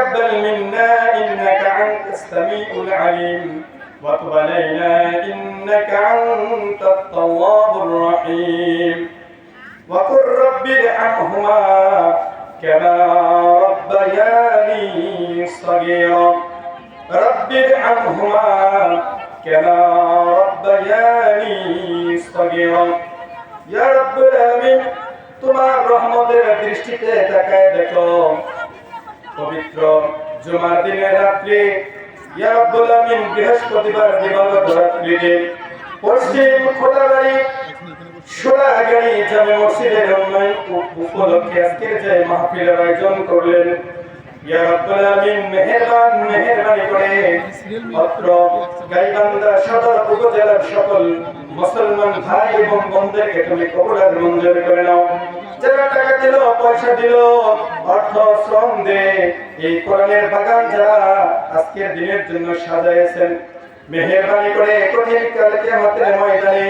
وتقبل منا إنك أنت السميع العليم وتب علينا إنك أنت التواب الرحيم وقل رب ارحمهما كما ربياني صغيرا رب ارحمهما كما ربياني صغيرا يا رب العالمين তোমার রহমতের দৃষ্টিতে তাকায় দেখো পবিত্র জুমার দিনের রাত্রে ইয়া রাব্বুল আলামিন বৃহস্পতিবার দিবাগত রাত্রিতে পশ্চিম খোদাবাড়ি সোনাগাড়ি জামে মসজিদের উন্নয়ন উপলক্ষে আজকের যে মাহফিলের আয়োজন করলেন ইয়া রাব্বুল আলামিন মেহেরবানি করে অত্র গাইবান্ধা সদর উপজেলার সকল মুসলমান ভাই এবং বোনদেরকে তুমি কবুল আর মঞ্জুর করে নাও যারা টাকা দিল পয়সা দিল অর্থ শ্রম দে এই কোরআনের বাগান যারা আজকের দিনের জন্য সাজাইছেন মেহেরবানি করে কঠিন কাল কিয়ামতের ময়দানে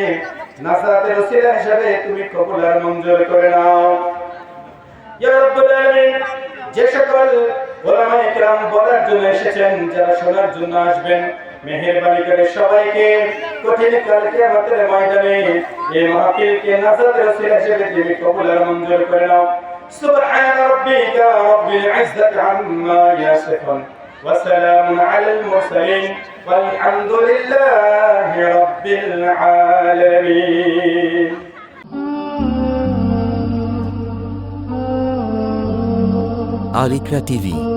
নাজাতের ওসিলা হিসেবে তুমি কবুল আর মঞ্জুর করে নাও ইয়া রাব্বুল আলামিন যে সকল উলামায়ে কিরাম বলার জন্য এসেছেন যারা শোনার জন্য আসবেন মেহেরবানি করে সবাইকে কঠিন কাল কিয়ামতের ময়দানে এই মাহফিলকে নাজাতের ওসিলা হিসেবে তুমি কবুল আর মঞ্জুর করে নাও সুবহান রাব্বিকা রাব্বিল ইজ্জাতি আম্মা ইয়াসিফুন ওয়া সালামুন আলাল মুরসালিন والحمد لله رب العالمين Al Iqra TV